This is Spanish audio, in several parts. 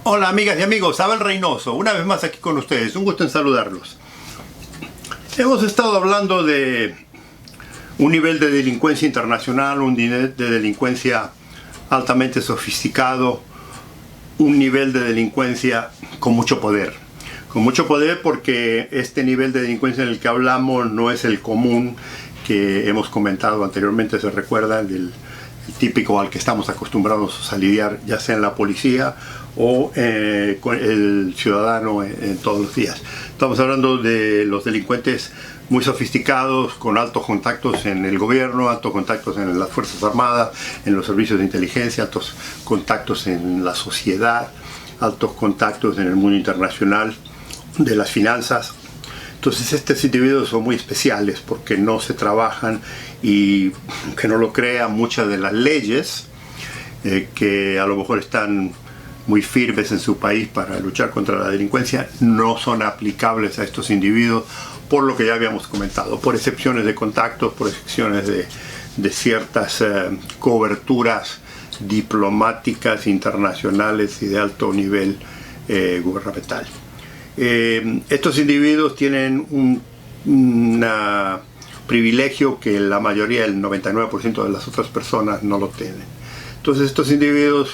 Hola amigas y amigos, Abel Reynoso, una vez más aquí con ustedes, un gusto en saludarlos. Hemos estado hablando de un nivel de delincuencia internacional, un nivel de delincuencia altamente sofisticado, un nivel de delincuencia con mucho poder. Con mucho poder porque este nivel de delincuencia en el que hablamos no es el común que hemos comentado anteriormente, se recuerda, el típico al que estamos acostumbrados a lidiar, ya sea en la policía o con el ciudadano en todos los días. Estamos hablando de los delincuentes muy sofisticados, con altos contactos en el gobierno, altos contactos en las Fuerzas Armadas, en los servicios de inteligencia, altos contactos en la sociedad, altos contactos en el mundo internacional de las finanzas. Entonces estos individuos son muy especiales porque no se trabajan y, que no lo crean, muchas de las leyes que a lo mejor están muy firmes en su país para luchar contra la delincuencia no son aplicables a estos individuos, por lo que ya habíamos comentado, por excepciones de contactos, por excepciones de ciertas coberturas diplomáticas internacionales y de alto nivel gubernamental. Estos individuos tienen un privilegio que la mayoría, el 99% de las otras personas no lo tienen. Entonces estos individuos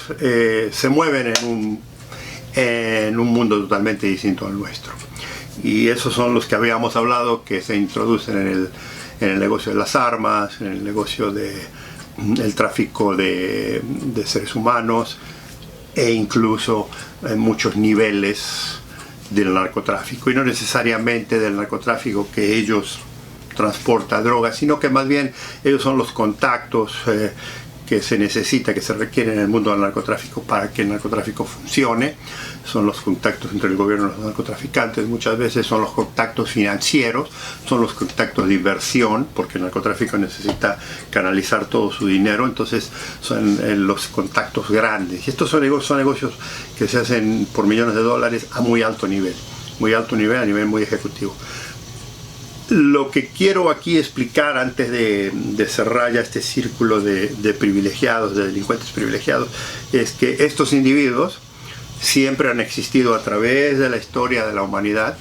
se mueven en un mundo totalmente distinto al nuestro. Y esos son los que habíamos hablado, que se introducen en el negocio de las armas, en el negocio del tráfico de seres humanos e incluso en muchos niveles del narcotráfico. Y no necesariamente del narcotráfico que ellos transportan drogas, sino que más bien ellos son los contactos que se necesita, que se requiere en el mundo del narcotráfico para que el narcotráfico funcione. Son los contactos entre el gobierno y los narcotraficantes, muchas veces son los contactos financieros, son los contactos de inversión, porque el narcotráfico necesita canalizar todo su dinero, entonces son los contactos grandes. Y estos son negocios que se hacen por millones de dólares a muy alto nivel, a nivel muy ejecutivo. Lo que quiero aquí explicar antes de cerrar ya este círculo de privilegiados, de delincuentes privilegiados, es que estos individuos siempre han existido a través de la historia de la humanidad.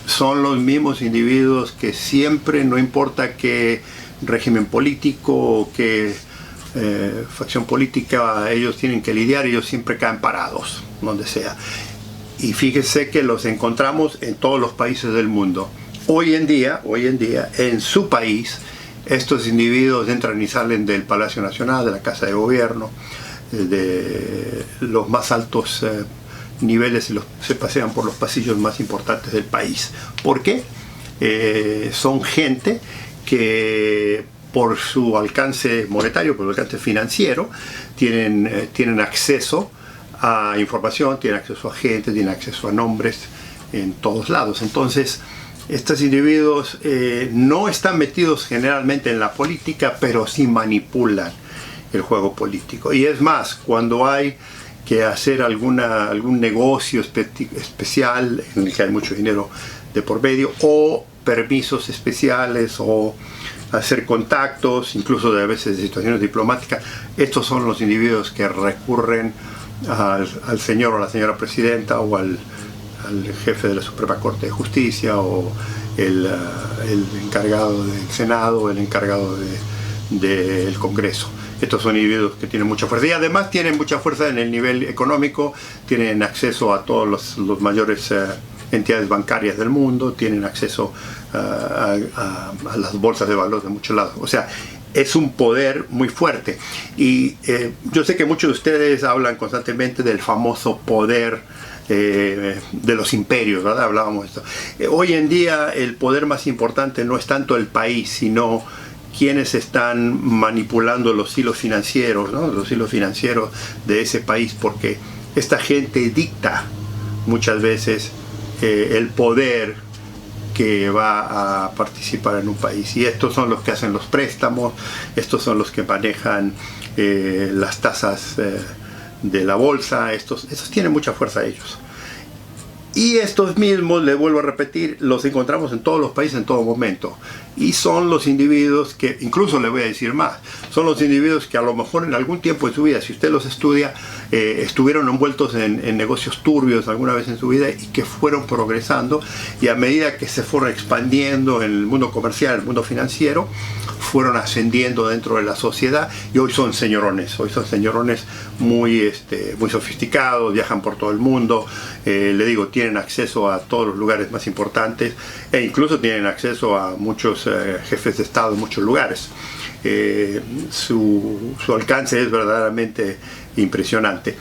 Son los mismos individuos que siempre, no importa qué régimen político o qué facción política ellos tienen que lidiar, ellos siempre caen parados, donde sea. Y fíjense que los encontramos en todos los países del mundo. Hoy en día, en su país, estos individuos entran y salen del Palacio Nacional, de la Casa de Gobierno, de los más altos niveles, se pasean por los pasillos más importantes del país. ¿Por qué? Son gente que por su alcance monetario, por su alcance financiero, tienen acceso a información, tienen acceso a gente, tienen acceso a nombres en todos lados. Entonces, estos individuos no están metidos generalmente en la política, pero sí manipulan el juego político. Y es más, cuando hay que hacer algún negocio especial en el que hay mucho dinero de por medio, o permisos especiales, o hacer contactos, incluso a veces de situaciones diplomáticas, estos son los individuos que recurren al señor o la señora presidenta o al jefe de la Suprema Corte de Justicia o el encargado del Senado o el encargado del Congreso. Estos son individuos que tienen mucha fuerza y además tienen mucha fuerza en el nivel económico, tienen acceso a todos los mayores entidades bancarias del mundo, tienen acceso a las bolsas de valores de muchos lados. O sea, es un poder muy fuerte. Y yo sé que muchos de ustedes hablan constantemente del famoso poder de los imperios, ¿verdad? Hablábamos de esto. Hoy en día el poder más importante no es tanto el país, sino quienes están manipulando los hilos financieros, ¿no? Los hilos financieros de ese país, porque esta gente dicta muchas veces el poder que va a participar en un país. Y estos son los que hacen los préstamos, estos son los que manejan las tasas de la bolsa, estos tienen mucha fuerza ellos. Y estos mismos, le vuelvo a repetir, los encontramos en todos los países en todo momento. Y son los individuos que, incluso le voy a decir más, son los individuos que a lo mejor en algún tiempo de su vida, si usted los estudia, estuvieron envueltos en negocios turbios alguna vez en su vida y que fueron progresando, y a medida que se fueron expandiendo en el mundo comercial, en el mundo financiero, fueron ascendiendo dentro de la sociedad y hoy son señorones muy sofisticados, viajan por todo el mundo, le digo, tienen acceso a todos los lugares más importantes e incluso tienen acceso a muchos jefes de Estado en muchos lugares. Su alcance es verdaderamente impresionante.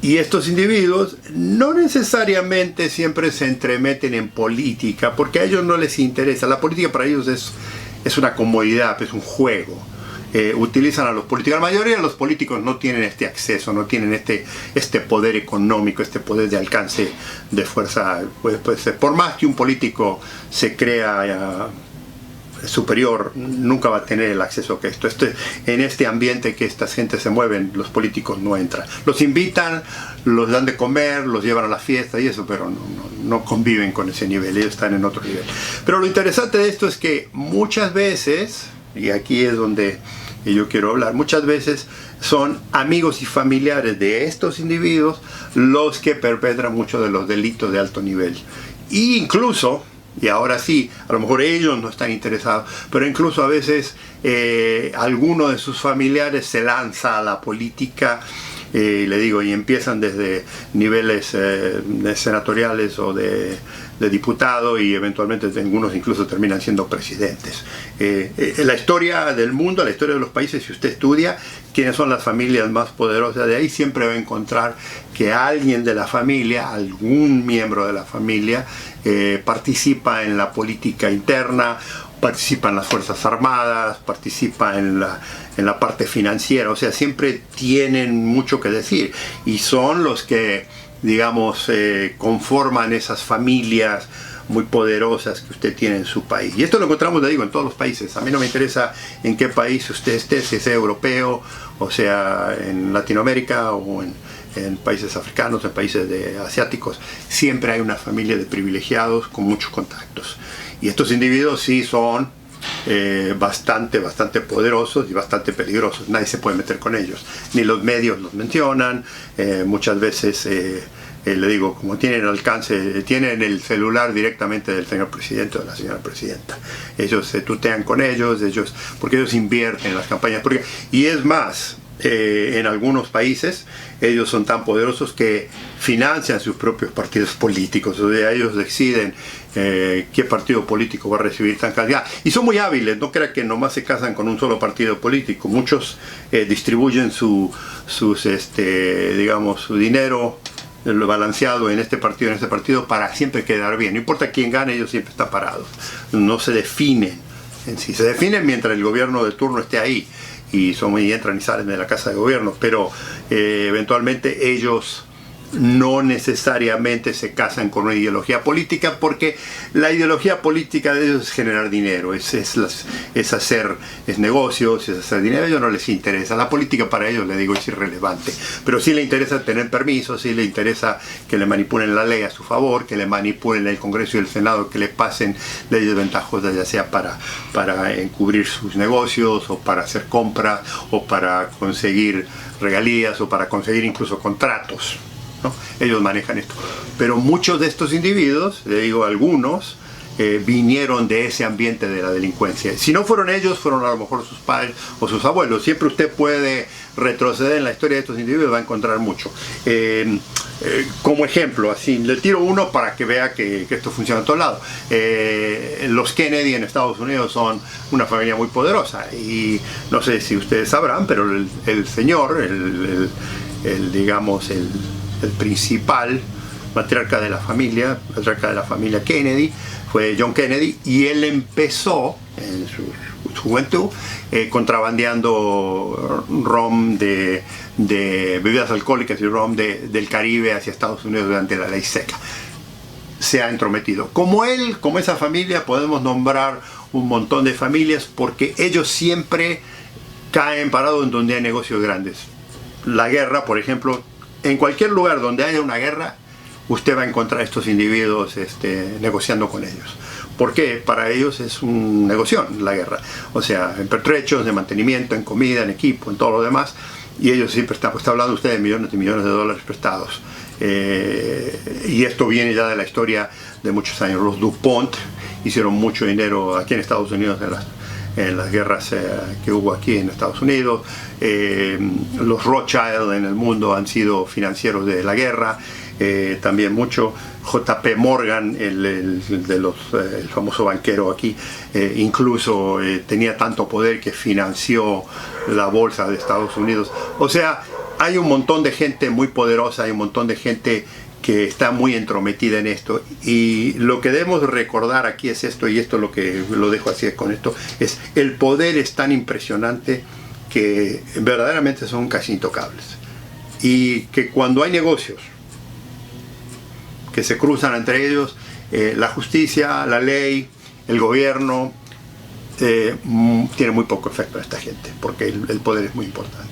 Y estos individuos no necesariamente siempre se entremeten en política, porque a ellos no les interesa. La política para ellos es una comodidad, es un juego. Utilizan a los políticos. La mayoría de los políticos no tienen este acceso, no tienen este poder económico, este poder de alcance de fuerza. Pues, por más que un político se crea superior, nunca va a tener el acceso que esto. En este ambiente que estas gentes se mueven, los políticos no entran. Los invitan, los dan de comer, los llevan a la fiesta y eso, pero no conviven con ese nivel, ellos están en otro nivel. Pero lo interesante de esto es que muchas veces, y aquí es donde yo quiero hablar, muchas veces son amigos y familiares de estos individuos los que perpetran muchos de los delitos de alto nivel. E incluso, y ahora sí, a lo mejor ellos no están interesados, pero incluso a veces alguno de sus familiares se lanza a la política, le digo, y empiezan desde niveles senatoriales o de diputado y eventualmente algunos incluso terminan siendo presidentes. La historia del mundo, la historia de los países, si usted estudia quiénes son las familias más poderosas de ahí, siempre va a encontrar que alguien de la familia, algún miembro de la familia, participa en la política interna, participa en las Fuerzas Armadas, participa en la parte financiera, o sea, siempre tienen mucho que decir y son los que, digamos, conforman esas familias muy poderosas que usted tiene en su país. Y esto lo encontramos, le digo, en todos los países. A mí no me interesa en qué país usted esté, si sea europeo, o sea en Latinoamérica o en países africanos, en países asiáticos, siempre hay una familia de privilegiados con muchos contactos. Y estos individuos sí son bastante poderosos y bastante peligrosos. Nadie se puede meter con ellos. Ni los medios los mencionan. Muchas veces, le digo, como tienen alcance, tienen el celular directamente del señor presidente o de la señora presidenta. Ellos se tutean con ellos, porque ellos invierten en las campañas. Y es más, en algunos países ellos son tan poderosos que financian sus propios partidos políticos, o sea, ellos deciden qué partido político va a recibir tan cantidad, y son muy hábiles, no crea que nomás se casan con un solo partido político, muchos distribuyen su dinero balanceado en este partido para siempre quedar bien, no importa quién gane, ellos siempre están parados, no se definen en sí, se definen mientras el gobierno de turno esté ahí, y entran y salen de la casa de gobierno, pero eventualmente ellos no necesariamente se casan con una ideología política, porque la ideología política de ellos es generar dinero, es negocios, es hacer dinero. A ellos no les interesa, la política para ellos, le digo, es irrelevante, pero sí le interesa tener permisos, sí le interesa que le manipulen la ley a su favor, que le manipulen el Congreso y el Senado, que le pasen leyes ventajosas, ya sea para encubrir sus negocios, o para hacer compras, o para conseguir regalías, o para conseguir incluso contratos, ¿no? Ellos manejan esto, pero muchos de estos individuos, le digo algunos, vinieron de ese ambiente de la delincuencia. Si no fueron ellos, fueron a lo mejor sus padres o sus abuelos. Siempre usted puede retroceder en la historia de estos individuos, va a encontrar mucho. Como ejemplo, así le tiro uno para que vea que esto funciona en todos lados. Los Kennedy en Estados Unidos son una familia muy poderosa, y no sé si ustedes sabrán, pero el señor, el principal patriarca de la familia Kennedy, fue John Kennedy, y él empezó en su juventud contrabandeando rom de bebidas alcohólicas y rom del Caribe hacia Estados Unidos durante la ley seca. Se ha entrometido. Como esa familia, podemos nombrar un montón de familias, porque ellos siempre caen parados en donde hay negocios grandes. La guerra, por ejemplo, en cualquier lugar donde haya una guerra, usted va a encontrar a estos individuos negociando con ellos. ¿Por qué? Para ellos es un negocio la guerra. O sea, en pertrechos, de mantenimiento, en comida, en equipo, en todo lo demás. Y ellos siempre están, pues está hablando usted de millones y millones de dólares prestados. Y esto viene ya de la historia de muchos años. Los DuPont hicieron mucho dinero aquí en Estados Unidos en las guerras que hubo aquí en Estados Unidos. Los Rothschild en el mundo han sido financieros de la guerra. También mucho. JP Morgan, el famoso banquero aquí, incluso tenía tanto poder que financió la bolsa de Estados Unidos. O sea, hay un montón de gente muy poderosa, hay un montón de gente que está muy entrometida en esto, y lo que debemos recordar aquí es esto, y esto es lo que lo dejo así con esto, es el poder es tan impresionante que verdaderamente son casi intocables, y que cuando hay negocios que se cruzan entre ellos, la justicia, la ley, el gobierno, tiene muy poco efecto en esta gente, porque el poder es muy importante.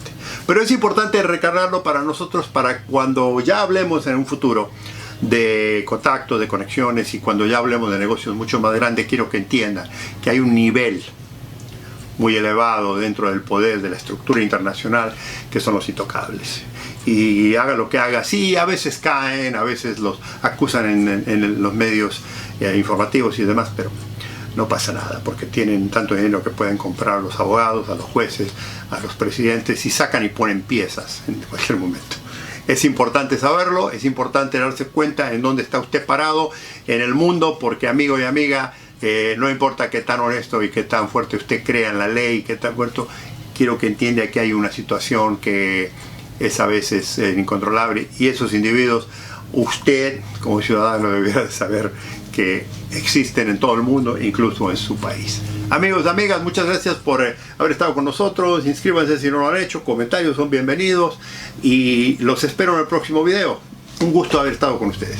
Pero es importante recargarlo para nosotros, para cuando ya hablemos en un futuro de contacto, de conexiones, y cuando ya hablemos de negocios mucho más grandes, quiero que entiendan que hay un nivel muy elevado dentro del poder de la estructura internacional que son los intocables. Y haga lo que haga, sí, a veces caen, a veces los acusan en los medios informativos y demás, pero no pasa nada, porque tienen tanto dinero que pueden comprar a los abogados, a los jueces, a los presidentes, y sacan y ponen piezas en cualquier momento. Es importante saberlo, es importante darse cuenta en dónde está usted parado en el mundo, porque amigo y amiga, no importa qué tan honesto y qué tan fuerte usted crea en la ley, qué tan fuerte, quiero que entienda que hay una situación que es a veces incontrolable, y esos individuos, usted como ciudadano debería de saber que existen en todo el mundo, incluso en su país. Amigos, amigas, muchas gracias por haber estado con nosotros. Inscríbanse si no lo han hecho, comentarios son bienvenidos, y los espero en el próximo video. Un gusto haber estado con ustedes.